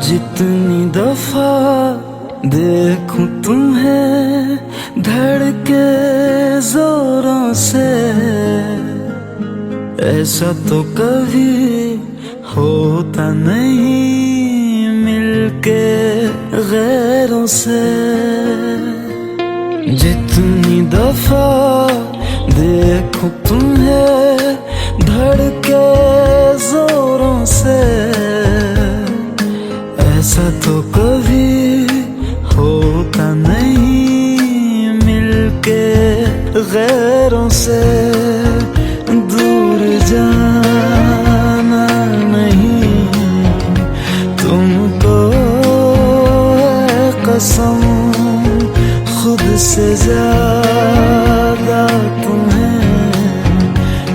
जितनी दफा देखूं तुम्हें धड़के जोरों से, ऐसा तो कभी होता नहीं मिलके गैरों से। जितनी दफा देखूं तुम्हें धड़के जोरों से, ऐसा तो कभी होता नहीं मिलके गैरों से। दूर जाना नहीं तुमको है कसम, खुद से ज्यादा तुम्हें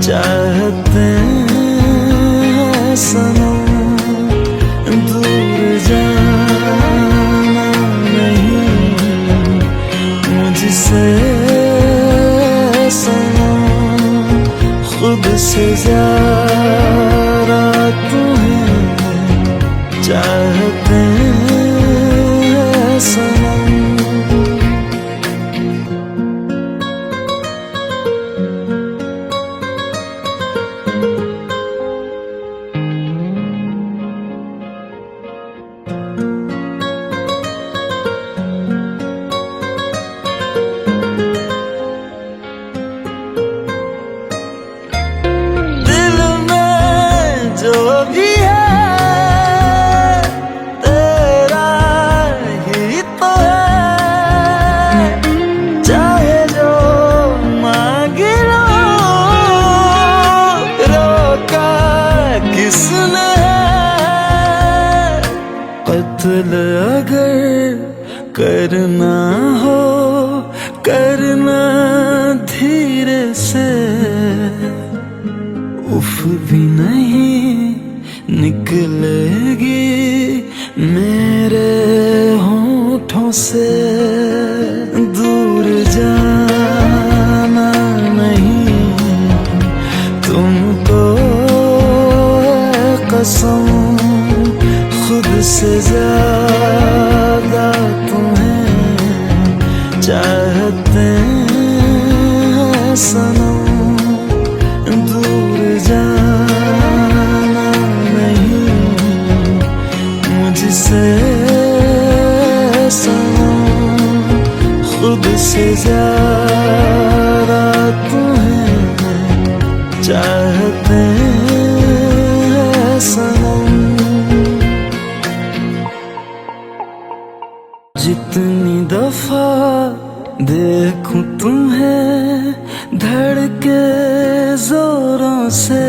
चाहते हैं सनम। दूर जाना नहीं मुझसे सनम, खुद से ज्यादा तुम्हें चाहते हैं सनम। जो भी है तेरा ही तो है, चाहे जो मांग लो, रोका किसने है। कत्ल अगर करना हो करना धीरे से, उफ भी नहीं निकलेगी मेरे होठों से। दूर जाना नहीं तुमको है कसम, खुद से ज्यादा तुम्हें चाहते हैं सनम। दूर जाना नहीं मुझसे सनम, खुद से ज्यादा तुम्हें चाहते हैं सनम। जितनी दफा देखूं तुम्हें धड़के जोरों से,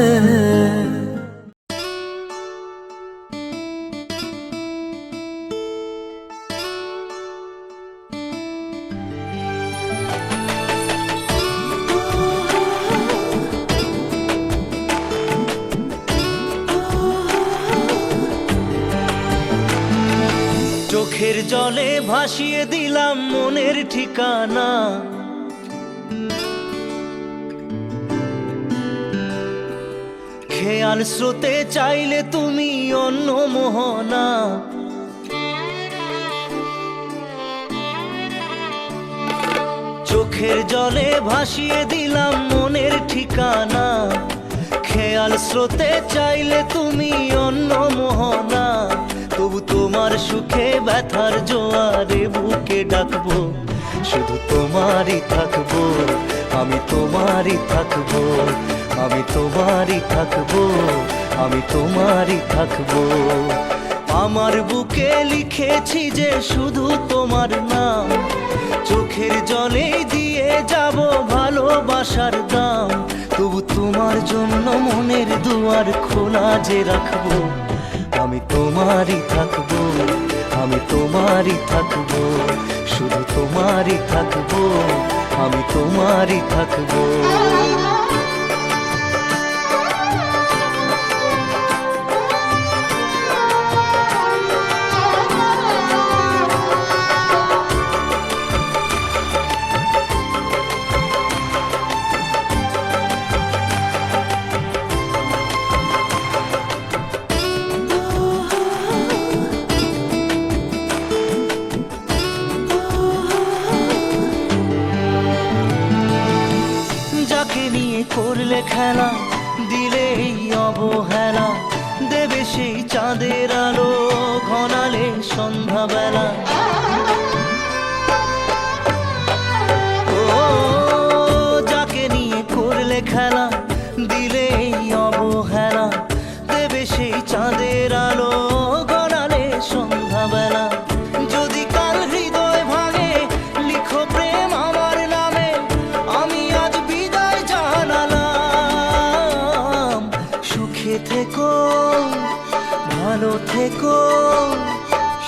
চোখের জলে ভাসিয়ে দিলাম মনের ঠিকানা। খেয়াল স্রোতে চাইলে তুমি অন্য মোহনা। চোখের জলে ভাসিয়ে দিলাম মনের ঠিকানা। খেয়াল স্রোতে চাইলে তুমি অন্য মোহনা। তবু তোমার সুখে ব্যথার জোয়ারে বুকে ডাকবো, শুধু তোমারই থাকবো, আমি তোমারই থাকবো, আমি তোমারই থাকবো, আমি তোমারই থাকবো। আমার বুকে লিখেছি যে শুধু তোমার নাম, চোখের জলে দিয়ে যাব ভালোবাসার দাম। তবু তোমার জন্য মনের দুয়ার খোলা যে রাখবো, আমি তোমারই থাকবো, আমি তোমারই থাকবো, শুধু তোমারই থাকবো, আমি তোমারই থাকবো। খেলা দিলে এই অবহেলা, দেবে সেই চাঁদের আলো ঘনালে সন্ধ্যাবেলা। ও যাকে নিয়ে করলে খেলা দিলে এই অবহেলা, দেবে সেই চাঁদের আলো ঘনালে সন্ধ্যাবেলা। যদি কাল হৃদয় ভাঙে লিখো প্রেম আমার নামে, আমি আজ বিদায় জানালাম। সুখে থেকো ভালো থেকো,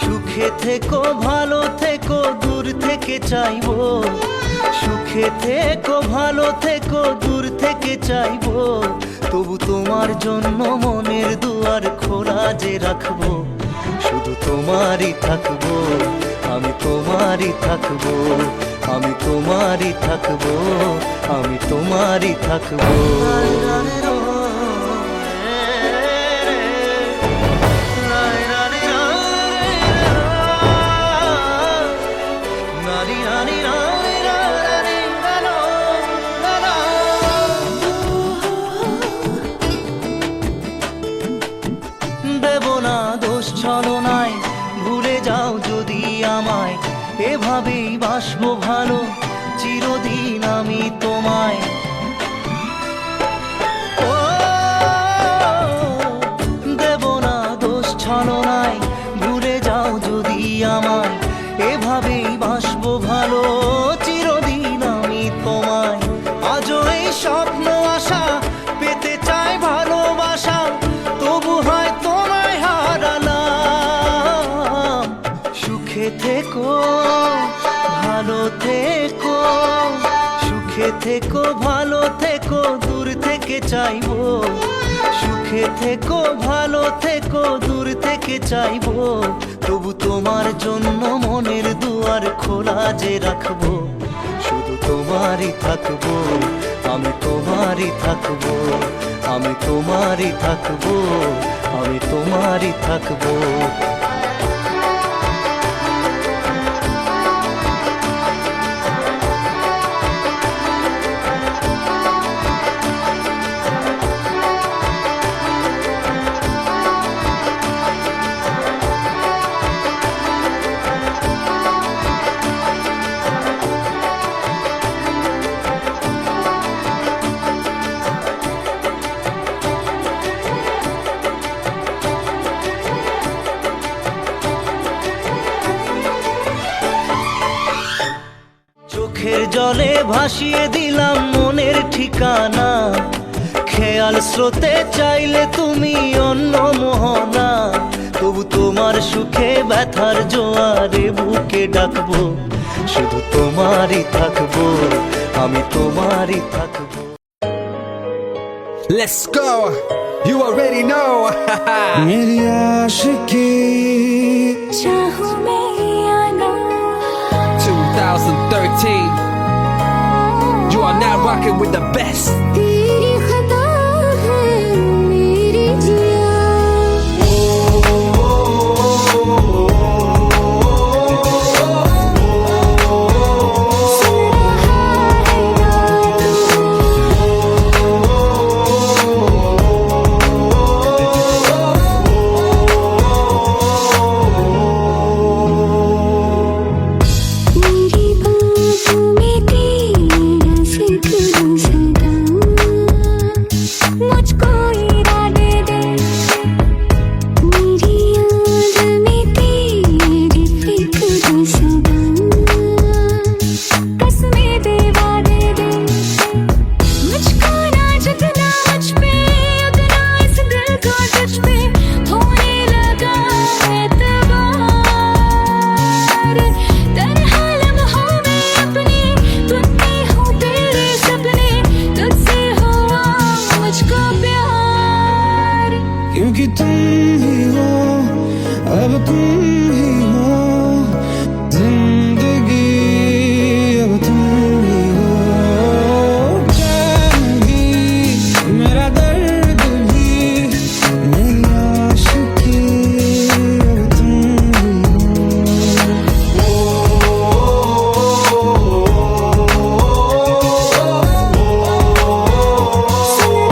সুখে থেকো ভালো থেকো, দূর থেকে চাইবো। সুখে থেকো ভালো থেকো, দূর থেকে চাইবো। তবু তোমার জন্য মনের দুয়ার খোলা যে রাখবো, শুধু তোমারই থাকবো, আমি তোমারই থাকবো, আমি তোমারই থাকবো, আমি তোমারই থাকবো। দেব না দোষ ছলনায়, ভুলে যাও যদি আমায়, এভাবেই বাসবো ভালো চিরদিন আমি তোমায়। ও দেব না দোষ ছলনায়, ভুলে যাও যদি আমায়, এভাবেই বাসবো ভালো চিরদিন আমি তোমায়। আজও এই স্বপ্ন আশা পেতে চাই ভালোবাসা, তবু হয় তোমায় হারালাম। সুখে থেকো ভালো থেকো, সুখে থেকো ভালো থেকো, দূর থেকে চাইবো। সুখে থেকো ভালো থেকো, দূর থেকে চাইবো। তবু তোমার জন্য মনের দুয়ার খোলা যে রাখবো, শুধু তোমারই থাকবো, আমি তোমারই থাকবো, আমি তোমারই থাকবো, আমি তোমারই থাকবো। চোখের জলে ভাসিয়ে দিলাম মনের ঠিকানা, খেয়াল স্রোতে চাইলে তুমি অন্য মোহনা। তবু তোমার সুখে ব্যথার জোয়ারে বুকে ডাকবো, শুধু তোমারই থাকবো, আমি তোমারই থাকবো। Let's go, you already know. मेरी आशिकी चाहूं मैं या ना, 2013, you are now rocking with the best. तेरी खता है मेरी जिया। सुन रहा है ना मेरी बाहों में तेरा जिक्र सदा, मुझको इरादे दे। मेरी याद में तेरी फिक्र सदा, कसमें दे वादे दे। मुझको ना जितना मुझ पे, उतना इस दिल को तुझ पे होने लगा एतबार। तन्हा लम्हों में अपने बुनती हूँ तेरे सपने, तुझसे हुआ मुझको प्यार। क्योंकि तुम ही हो, अब तुम ही हो जिंदगी, अब तुम ही हो। चैन भी मेरा दर्द भी, मेरी आशिकी, अब तुम ही हो। सुन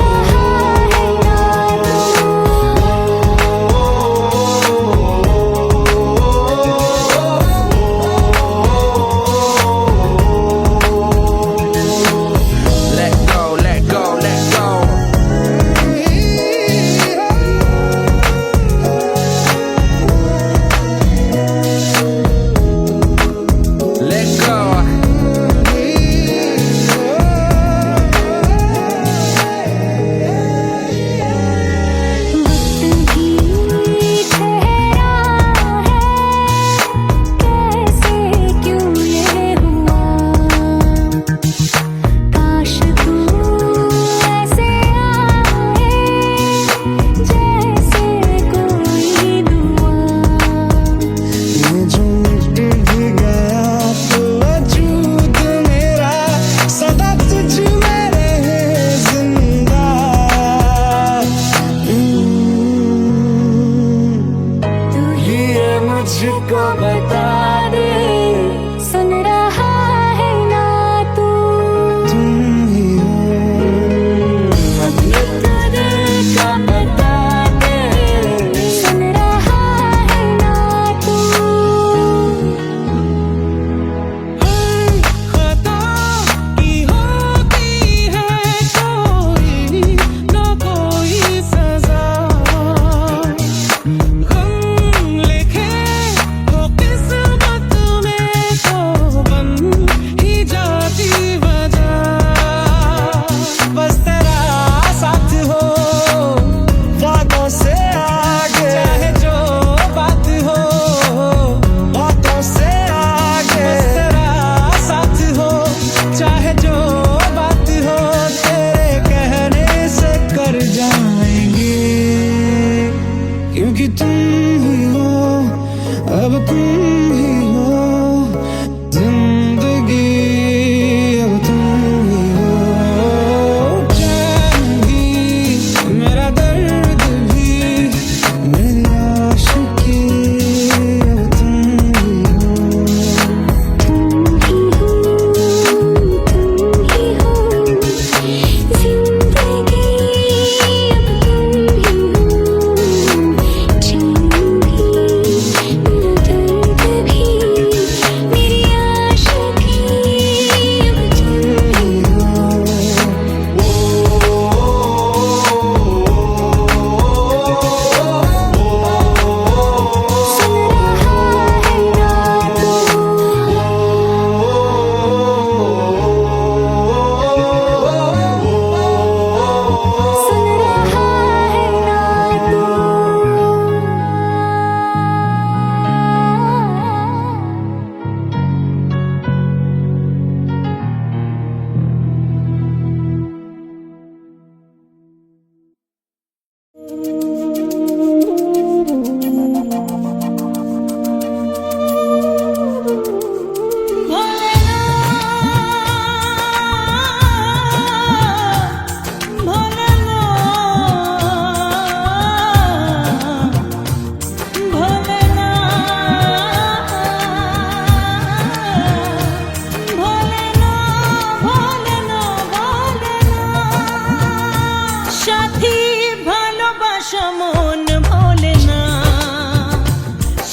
ভালোবাসা মন ভোলে না,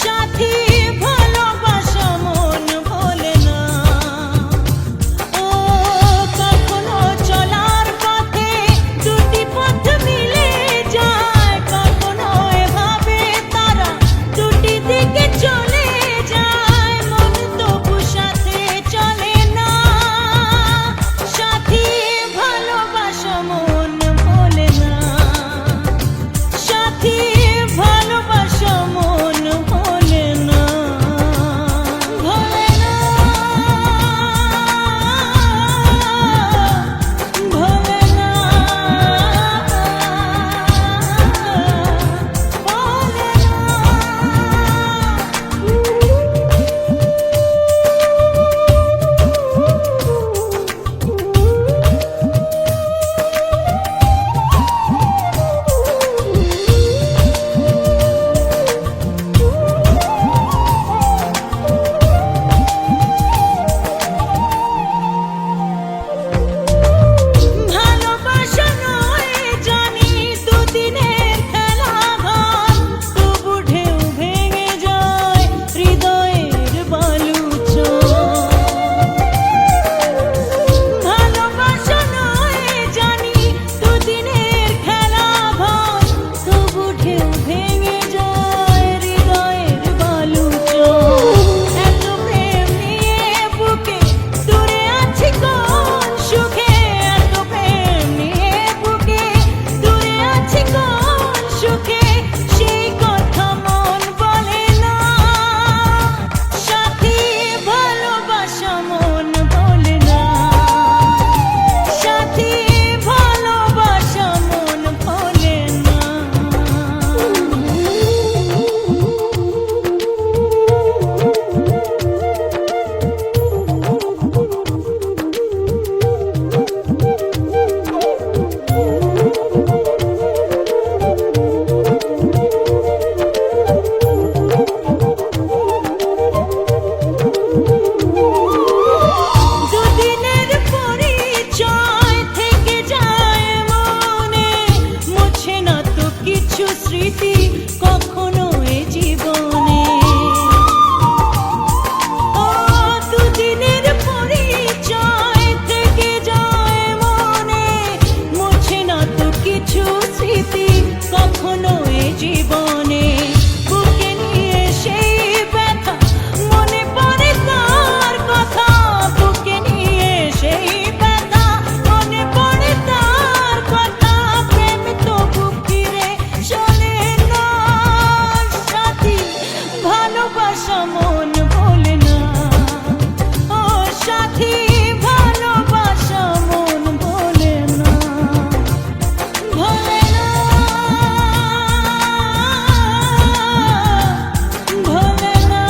সাথী ভালোবাসা মন ভোলে না। ও কখনো চলার পথে দুটি পথ মিলে যায়, কখনো এভাবে তারা দুটি দিকে চলে যায়, মন তবু সাথে চলে না, সাথী ভালোবাসা মন ভোলে না, সাথী ভালোবাসা মন ভোলে না, ভোলে না, ভোলে না, ভালোবাসা নয় জানি দুদিনের খেলা ঘর, তবু ঢেউ ভেঙে যায় হৃদয়ের বালুচর। ভালোবাসা নয় জানি দুদিনের খেলা ঘর, তবু ঢেউ ভেঙে যায় হৃদয়ের বালুচর। এত প্রেম নিয়ে বুকে দূরে আছি কোন সুখে, এত প্রেম নিয়ে বুকে দূরে আছি কোন সুখে, সেই কথা মন বলে না, সাথী ভালোবাসা মন ভোলে না, সাথী ভালোবাসা মন ভোলে না। দুদিনের পরিচয় থেকে যায় মনে, মুছে না তো কিছু স্মৃতি কখনো এ জীবনে। ও দুদিনের পরিচয় থেকে যায় মনে, মুছে না তো কিছু স্মৃতি কখনো এ জীবনে। বুকে নিয়ে সেই ব্যথা মনে পড়ে তার কথা, বুকে নিয়ে সেই ব্যথা মনে পড়ে তার কথা, প্রেম তবু ফিরে চলে না, সাথী ভালোবাসা মন ভোলে না, ও সাথী ভালোবাসা মন ভোলে না, ভোলে না, ভোলে না,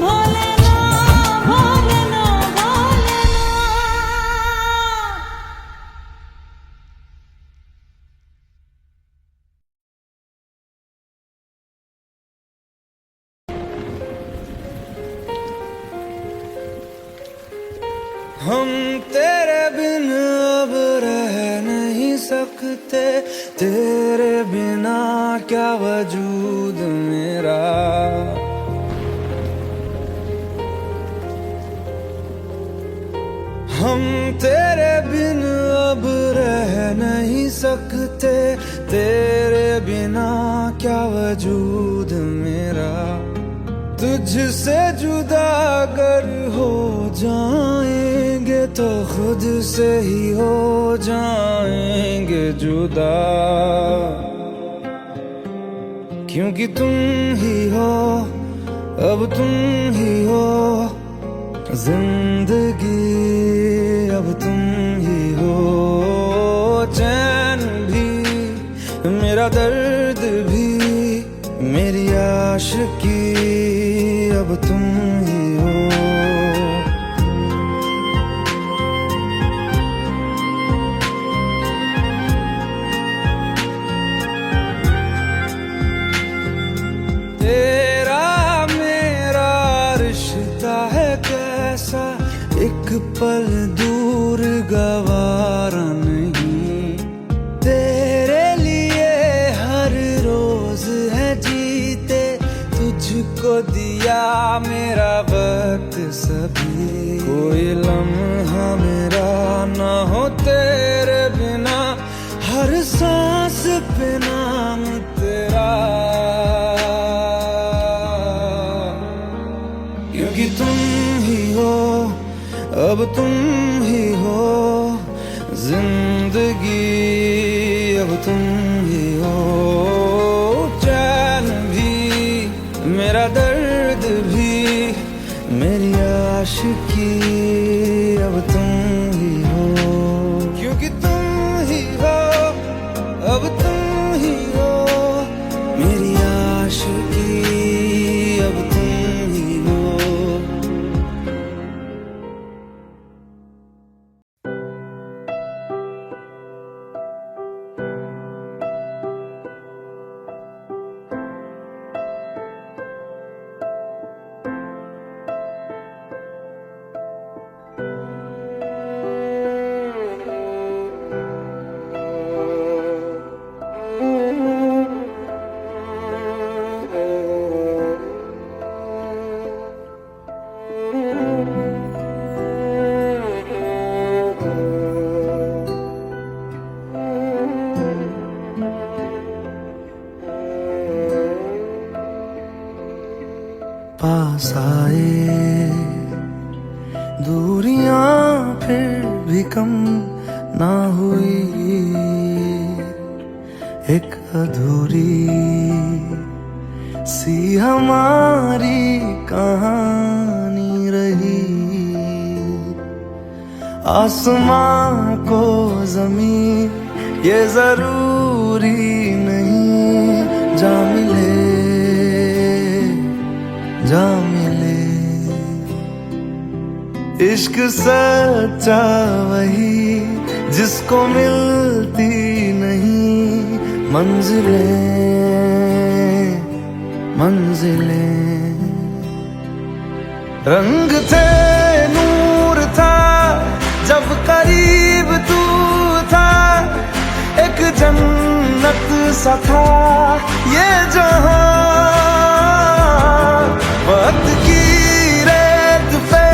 ভোলে না, ভোলে না, ভোলে না। हम तेरे बिन अब रह नहीं सकते, तेरे बिना क्या वजूद मेरा। हम तेरे बिन अब रह नहीं सकते, तेरे बिना क्या वजूद मेरा। तुझसे जुदा अगर हो जाएंगे तो खुद से ही हो जाएंगे जुदा, क्योंकि तुम ही हो, अब तुम ही हो जिंदगी, अब तुम ही हो चैन भी, मेरा दर्द भी, मेरी आशिकी, अब तुम ही हो। तेरा मेरा रिश्ता है कैसा, एक पल दूर गवारा नहीं। गया मेरा वक्त सभी, कोई लम्हा मेरा ना हो तेरे बिना, हर सांस पे नाम तेरा, क्योंकि तुम ही हो, अब तुम ही हो जिंदगी, अब तुम ही हो चैन भी, मेरा दर्द भी, मेरी आशिकी, अब तुम ही हो, क्योंकि तुम ही हो, अब तुम ही हो मेरी आशिकी, अब तुम ही हो। पास आए दूरियां फिर भी कम ना हुई, एक अधूरी सी हमारी कहानी रही, आसमां को जमीन ये जरूरी नहीं, जा मिले जा मिले, इश्क सच्चा वही जिसको मिलती नहीं मंजिलें मंजिलें, रंग थे नूर था जब करीब तू था, एक जन्नत सा था ये जहां, वक्त की रेत पे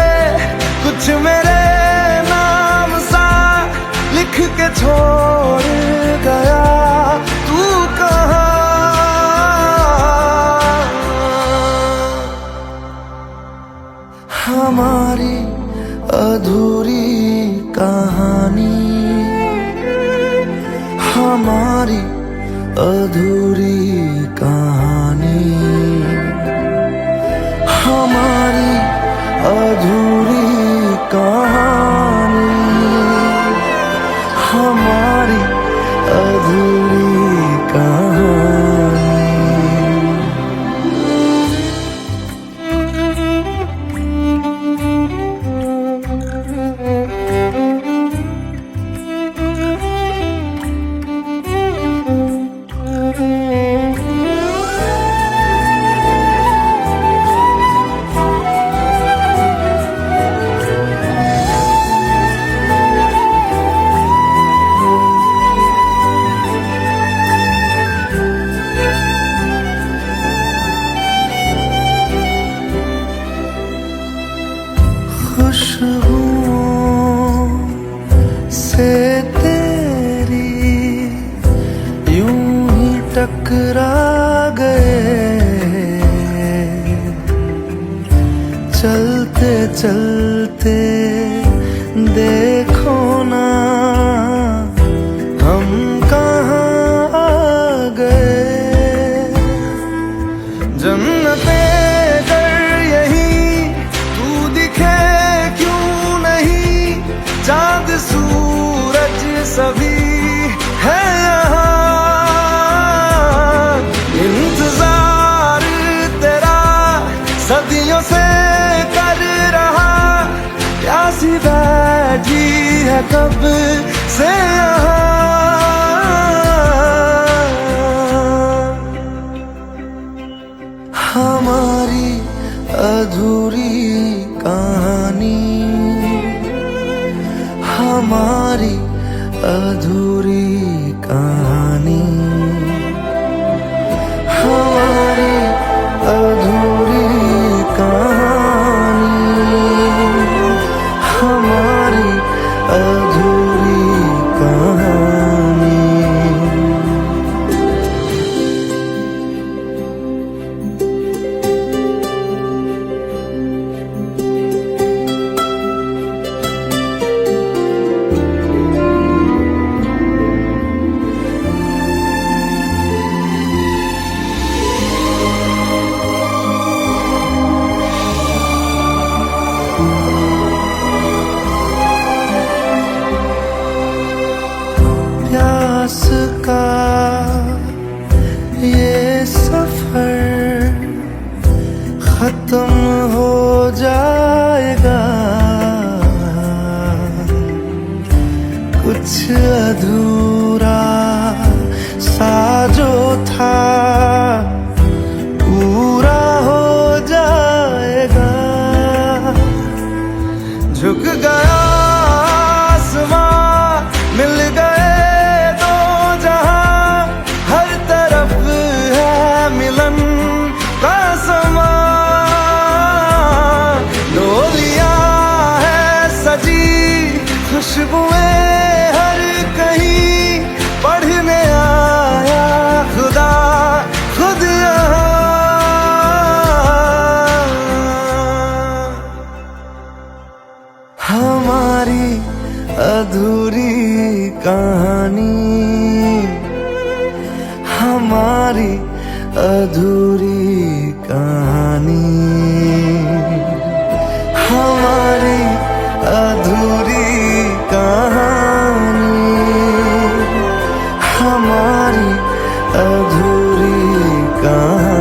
कुछ मेरे नाम सा लिख के छोड़ गया, तू कहाँ, हमारी अधूरी कहानी, हमारी अधूरी कहानी, हमारी अधूरी कहानी, हमारी अधूरी कहानी। खुशबुओं से तेरी यूं ही टकरा गए, चलते चलते देखो ना हम कहाँ आ गए, जन्नते चांद सूरज सभी है यहाँ, इंतजार तेरा सदियों से कर रहा, प्यासी बैठी है कब से यहाँ, हमारी अधूरी कहानी, हमारी अधूरी कहानी, हमारी अधूरी जाएगा, कुछ अधूरा सा जो था पूरा हो जाएगा। झुक गया आसमां, मिल गए दो जहां, हर तरफ है मिलन का समा। डोलियां है सजी, खुशबुएं हर कहीं, पढ़ने आया खुदा खुद यहाँ। हमारी अधूरी कहानी, हमारी अधूरी कहानी, हमारी अधूरी कहानी, हमारी अधूरी कहानी।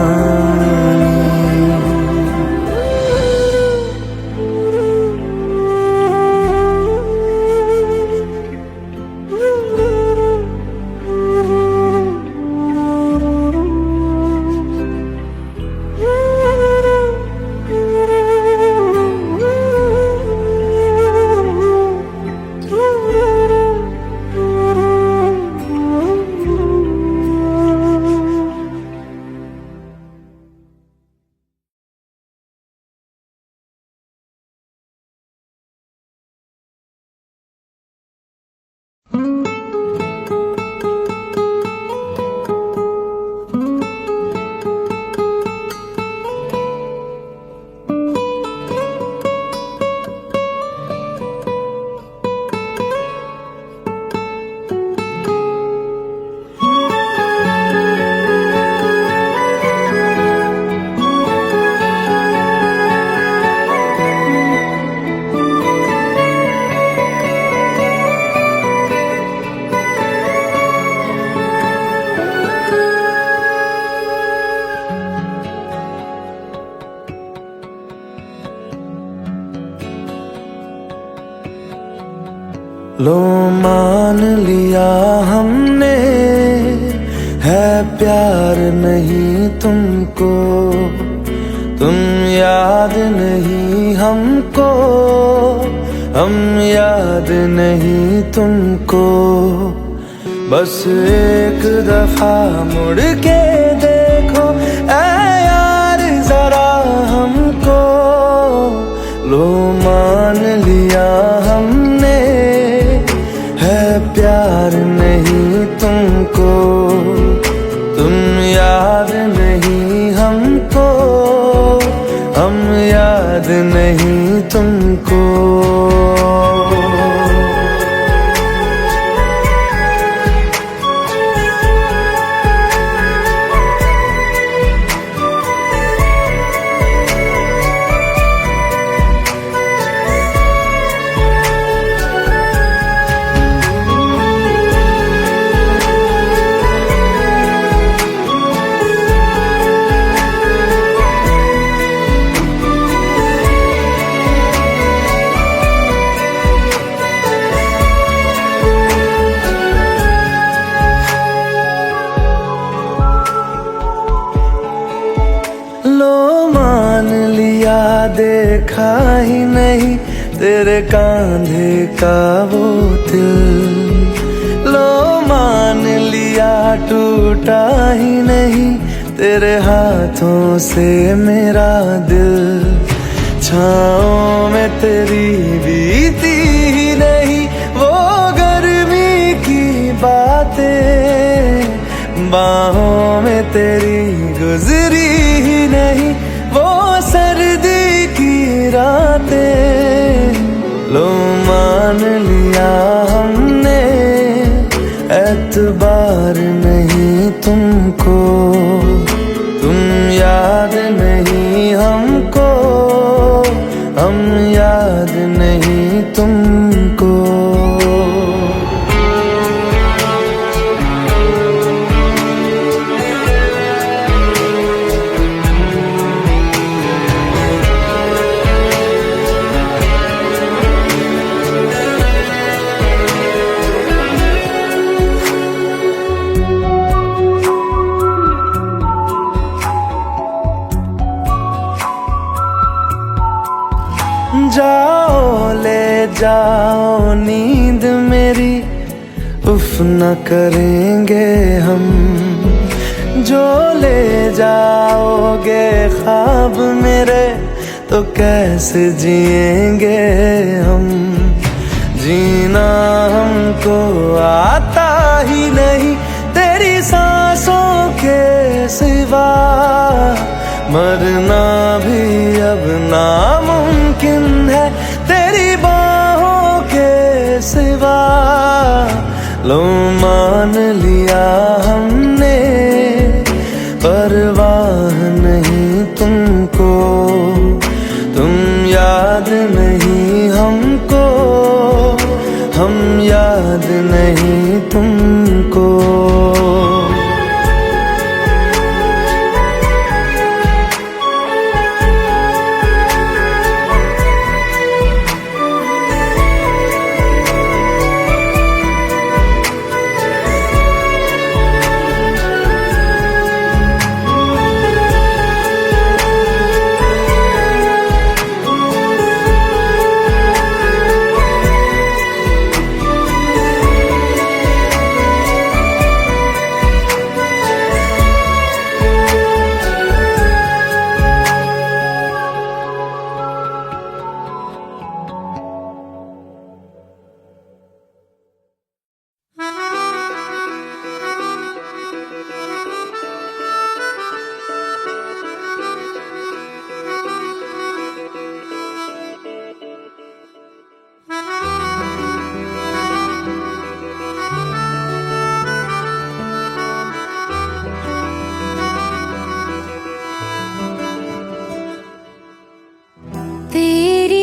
लो मान लिया हमने, है प्यार नहीं तुमको, तुम याद नहीं हमको, हम याद नहीं तुमको। बस एक दफा मुड़ के देखो ऐ यार जरा हमको। लो मान लिया हमने, है प्यार नहीं तुमको, तुम याद नहीं हमको, हम याद नहीं तुमको। देखा ही नहीं तेरे कांधे का वो दिल, लो मान लिया टूटा ही नहीं तेरे हाथों से मेरा दिल। छाँव में तेरी बीती ही नहीं वो गर्मी की बातें, बाहों में तेरी गुजरी ही नहीं वो सर्दी की रातें। लो मान लिया हमने, एतबार नहीं तुमको, तुम याद नहीं हमको, हम याद नहीं तुमको। जाओ नींद मेरी, उफ न करेंगे हम। जो ले जाओगे ख्वाब मेरे, तो कैसे जिएंगे हम। जीना हमको आता ही नहीं तेरी सांसों के सिवा, मरना भी अब नामुमकिन है तेरी बाहों के सिवा। लो मान लिया हमने, परवाह नहीं तुमको, तुम याद नहीं हमको, हम याद नहीं तुमको।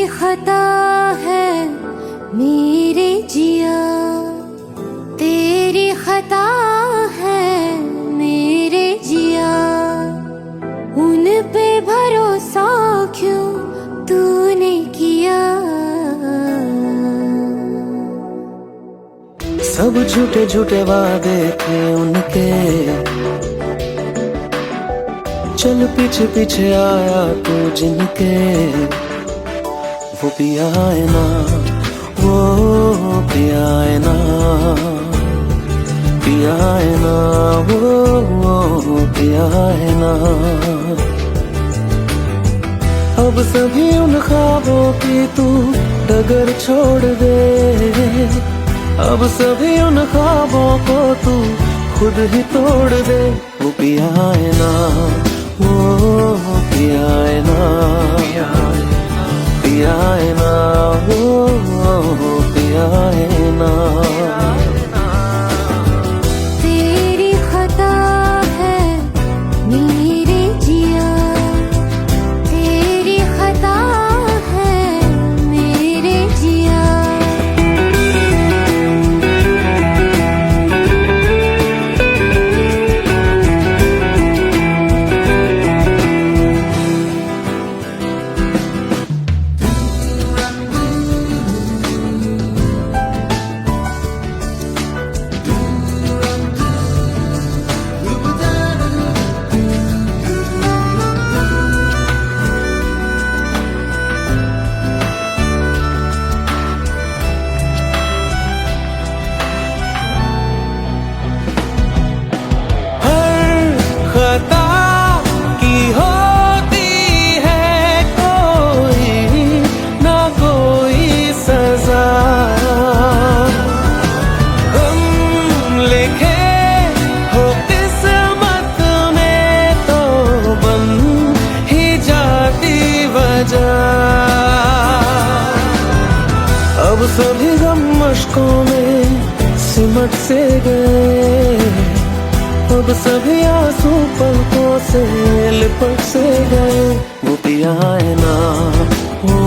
खता है मेरे जिया, तेरी खता है मेरे जिया। उन पे भरोसा क्यों तूने किया। सब झूठे झूठे वादे थे उनके, चल पीछे पीछे आया तू जिनके। वो पिया है ना, वो पिया है ना, पिया है ना, वो पिया है ना। अब सभी उन ख्वाबों की तू डगर छोड़ दे, अब सभी उन ख्वाबों को तू खुद ही तोड़ दे। वो पिया है ना, वो पिया है ना, पिया है ना, वो पिया है ना। तेरी खता है मेरे जिया, तेरी खता है मेरे जिया। अब सभी गम मशकों में सिमट से गए, अब सभी आंसू पलकों से लिपट से गए। वो पिया है ना, वो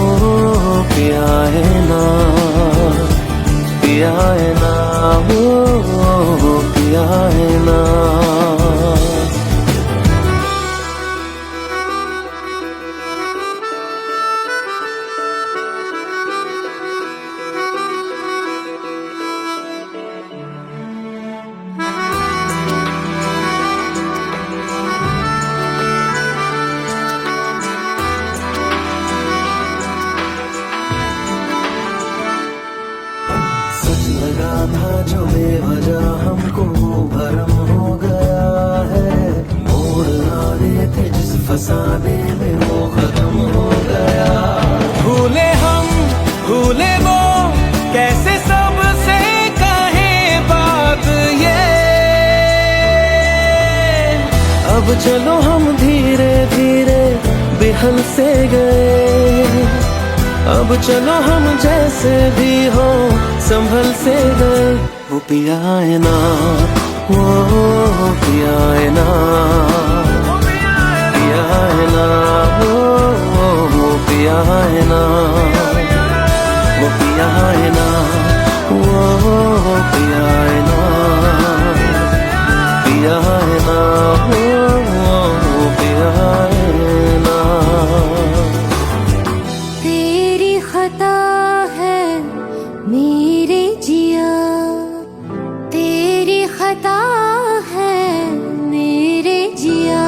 पिया है ना, पिया है ना, वो पिया है ना। था जो बेवजह हमको वो भरम हो गया है। मोड़ आ रहे थे जिस फसाने में वो खत्म हो गया। भूले हम भूले वो कैसे सबसे कहें बात ये। अब चलो हम धीरे धीरे बेहल से गए। अब चलो हम जैसे भी हो संभल से गए। वो पिया है ना, वो पिया है ना, पिया है ना, वो पिया है ना, वो पिया है ना, वो पिया है ना, पिया है ना, वो पिया है ना। तेरी खता है मेरे जिया, तेरी खता है मेरे जिया।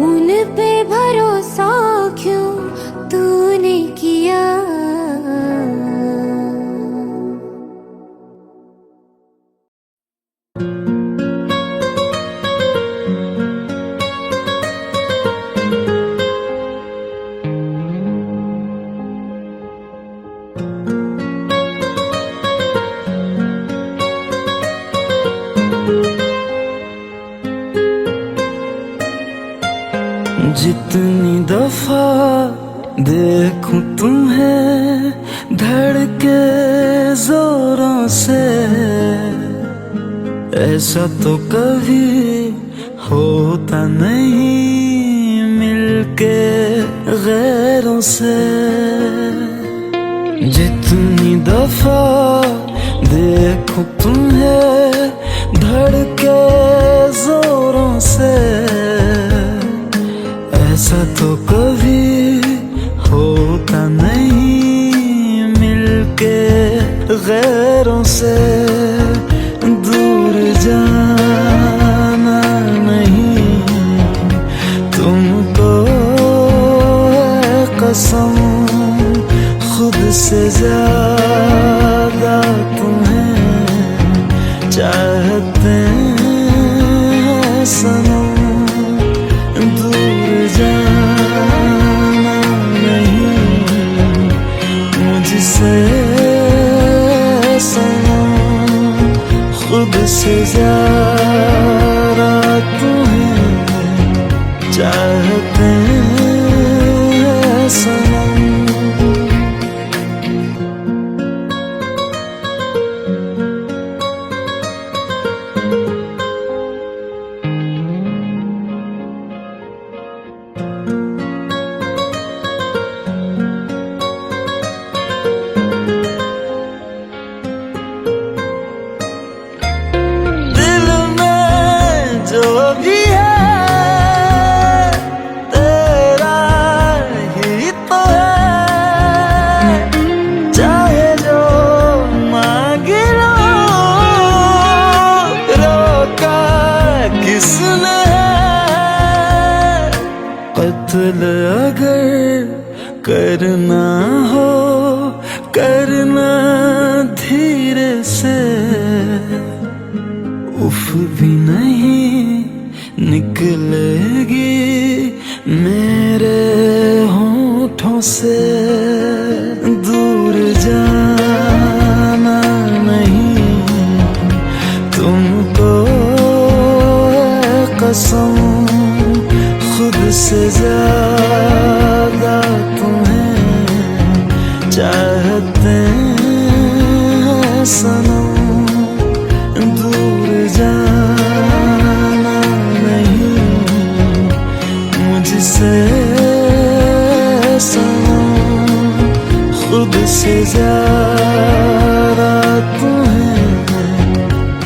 उन पे भरोसा क्यों तूने किया। जितनी दफा देखूं तुम्हें धड़के जोरों से, ऐसा तो कभी होता नहीं मिलके गैरों से। जितनी दफा देखूं तुम्हें धड़के जोरों से, ऐसा तो कभी होता नहीं मिलके गैरों से। दूर जाना नहीं तुमको है कसम, खुद से ज्यादा तुम्हें चाहते हैं सनम। दूर जाना नहीं मुझसे सनम, खुद से ज्यादा तुम्हें चाहते हैं सनम। कत्ल अगर करना हो करना धीरे से, उफ भी नहीं निकलेगी मेरे होठों से। दूर जाना नहीं तुमको है कसम, खुद से ज्यादा तुम्हें चाहते हैं सनम। दूर जाना नहीं मुझसे सनम, खुद से ज्यादा तुम्हें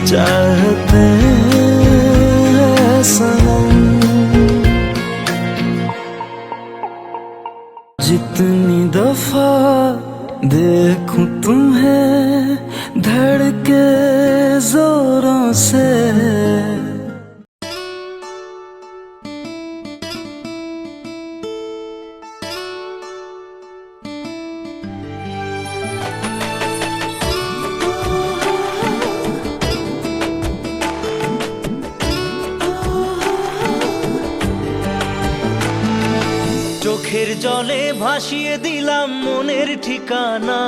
चाहते हैं सनम। जितनी दफा देखूं तुम्हें धड़के जोरों से, চোখের জলে ভাসিয়ে দিলাম মনের ঠিকানা,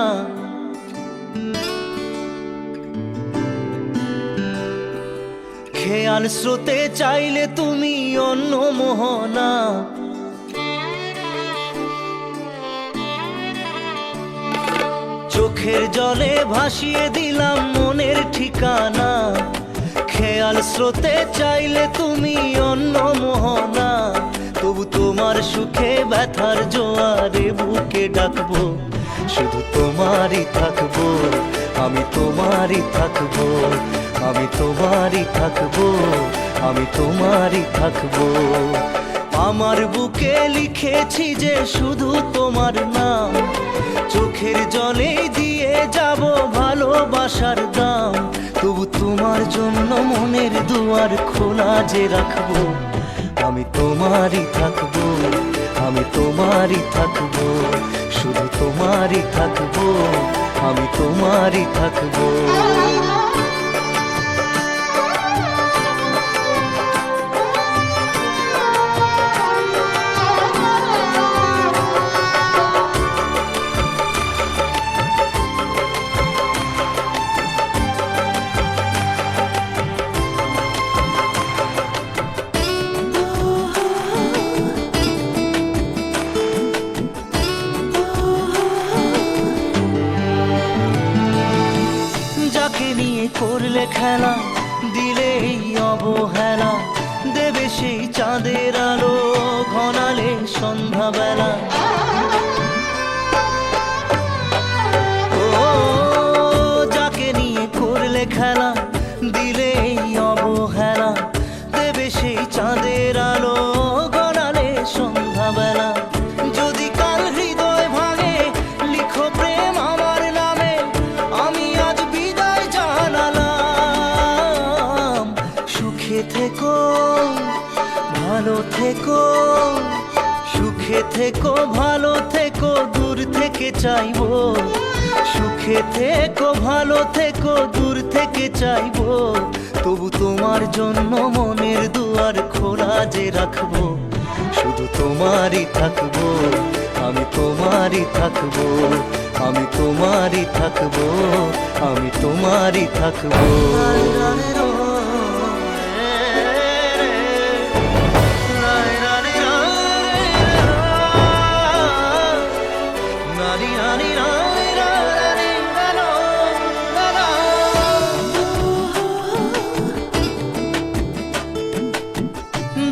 খেয়াল স্রোতে চাইলে তুমি অন্য মোহনা। চোখের জলে ভাসিয়ে দিলাম মনের ঠিকানা, খেয়াল স্রোতে চাইলে তুমি অন্য মোহনা। তবু তোমার সুখে ব্যথার জোয়ারে বুকে ডাকবো, শুধু তোমারই থাকবো, আমি তোমারই থাকবো, আমি তোমারই থাকবো, আমি তোমারই থাকবো। আমার বুকে লিখেছি যে শুধু তোমার নাম, চোখের জলে দিয়ে যাব ভালোবাসার দাম। তবু তোমার জন্য মনের দুয়ার খোলা যে রাখবো, আমি তোমারই থাকবো, আমি তোমারই থাকবো, শুধু তোমারই থাকবো, আমি তোমারই থাকবো। যাকে নিয়ে করলে খেলা, দিলে এই অবহেলা, দেবে সেই চাঁদের আলো ঘনালে সন্ধ্যাবেলা। ও যাকে নিয়ে করলে খেলা, দিলে এই অবহেলা, দেবে সেই চাঁদের আলো ঘনালে সন্ধ্যাবেলা। যদি কাল হৃদয় ভাঙে লিখো প্রেম আমার নামে, আমি আজ বিদায় জানালাম। সুখে থেকো ভালো থেকো, সুখে থেকো ভালো থেকো, দূর থেকে চাইবো। সুখে থেকো ভালো থেকো, দূর থেকে চাইবো। তবু তোমার জন্য মনের দুয়ার খোলা যে রাখবো, শুধু তোমারই থাকবো, আমি তোমারই থাকবো, আমি তোমারই থাকবো, আমি তোমারই থাকবো।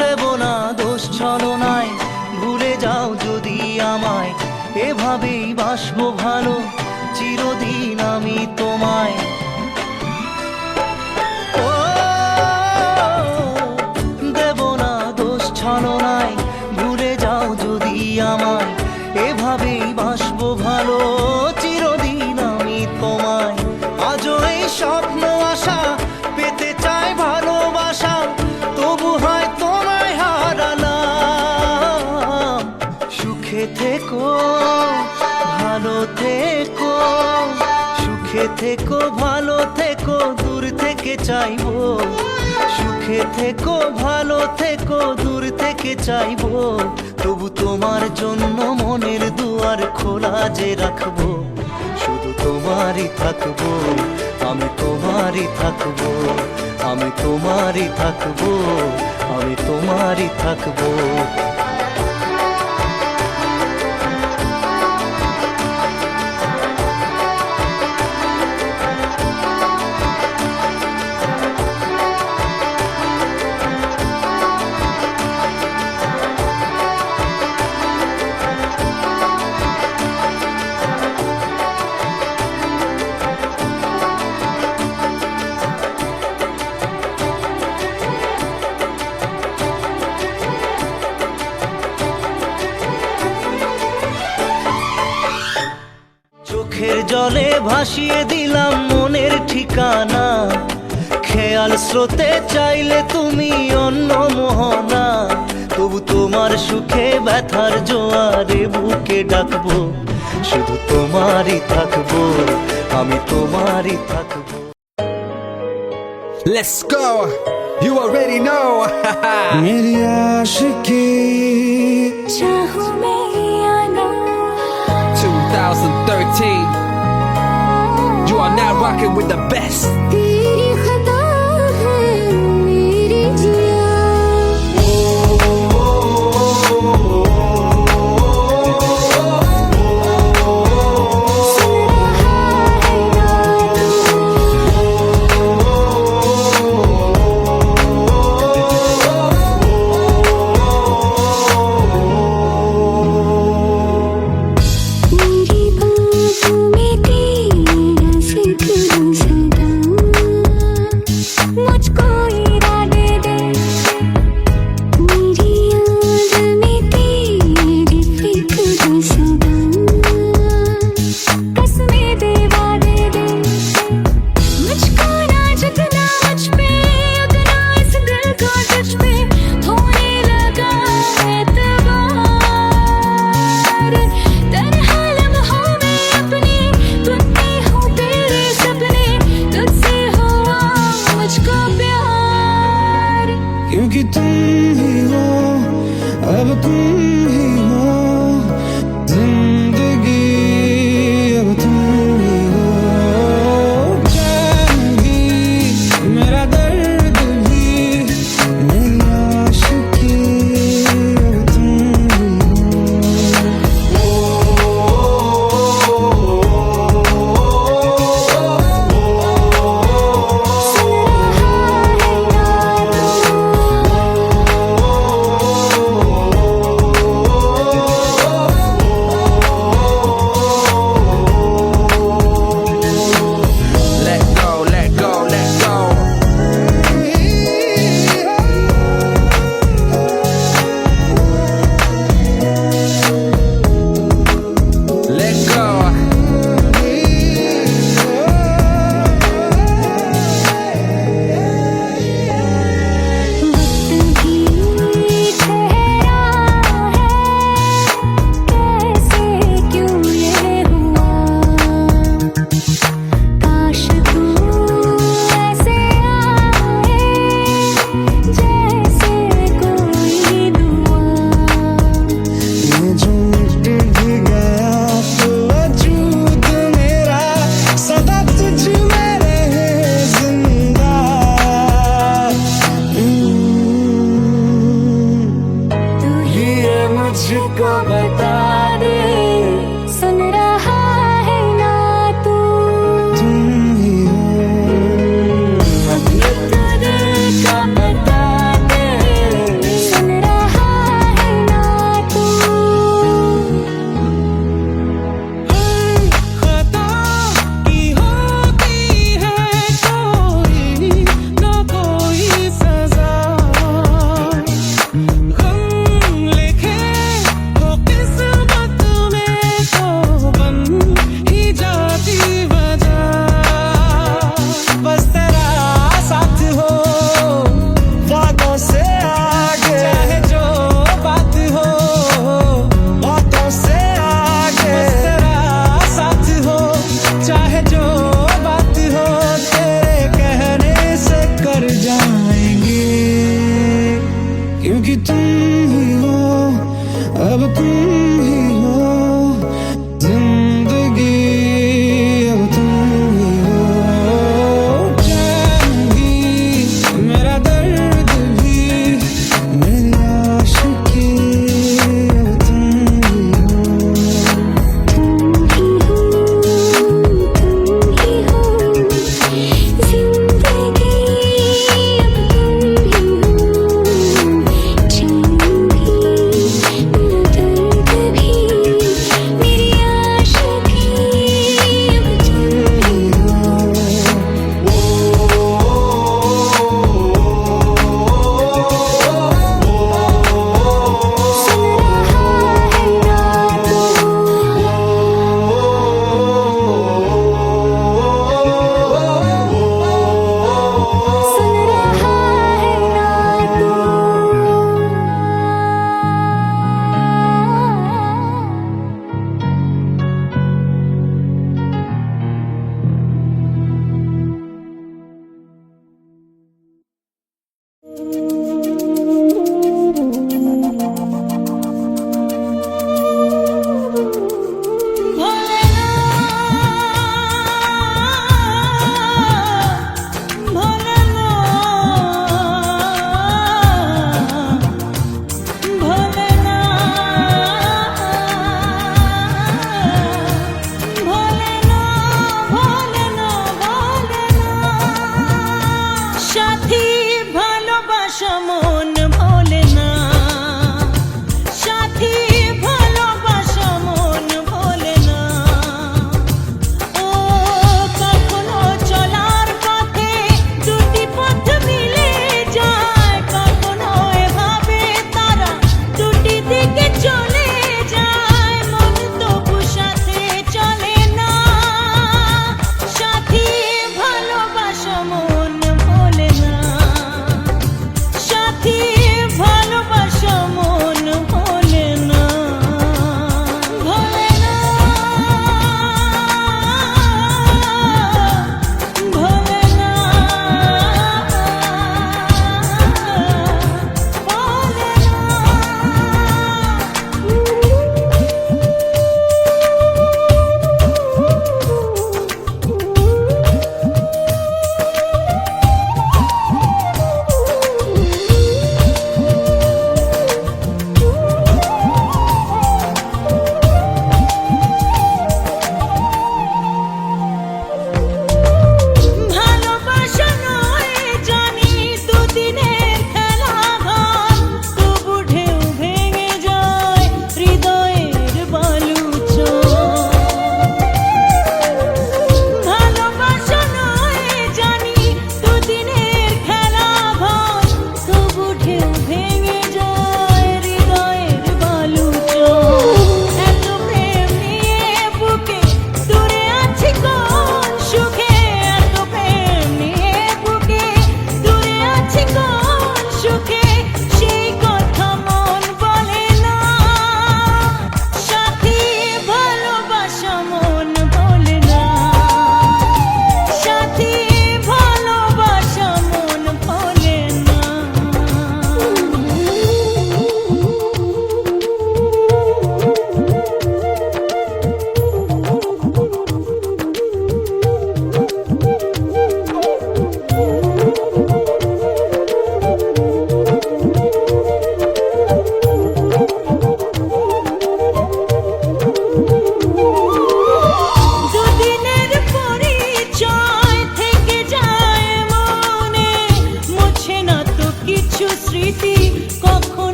দেব না দোষ ছলনায়, ভুলে যাও যদি আমায়, এভাবেই বাসবো ভালো চিরদিন আমি তোমায়। ও দেব না দোষ ছলনায়, ভুলে যাও যদি আমায়, এভাবেই বাসবো ভালো চিরদিন আমি তোমায়। আজও এই স্বপ্ন আশা পেতে চাই ভালোবাসা, তবু হয় তোমায় হারালাম। সুখে থেকো ভালো থেকো, সুখে থেকো ভালো থেকো, দূর থেকে চাইবো। সুখে থেকো ভালো থেকো, দূর থেকে চাইবো। তবু তোমার জন্য মনের দুয়ার খোলা যে রাখবো, শুধু তোমারই থাকবো, আমি তোমারই থাকবো, আমি তোমারই থাকবো, আমি তোমারই থাকবো। চোখের জলে ভাসিয়ে দিলাম মনের ঠিকানা, খেয়াল স্রোতে চাইলে তুমি অন্য মোহনা। তবু তোমার সুখে ব্যথার জোয়ারে বুকে ডাকবো, শুধু তোমারই থাকবো, আমি তোমারই থাকবো। Let's go. You already know. मेरी आशिकी चाहूं मैं या ना 2013. You are now rocking with the best.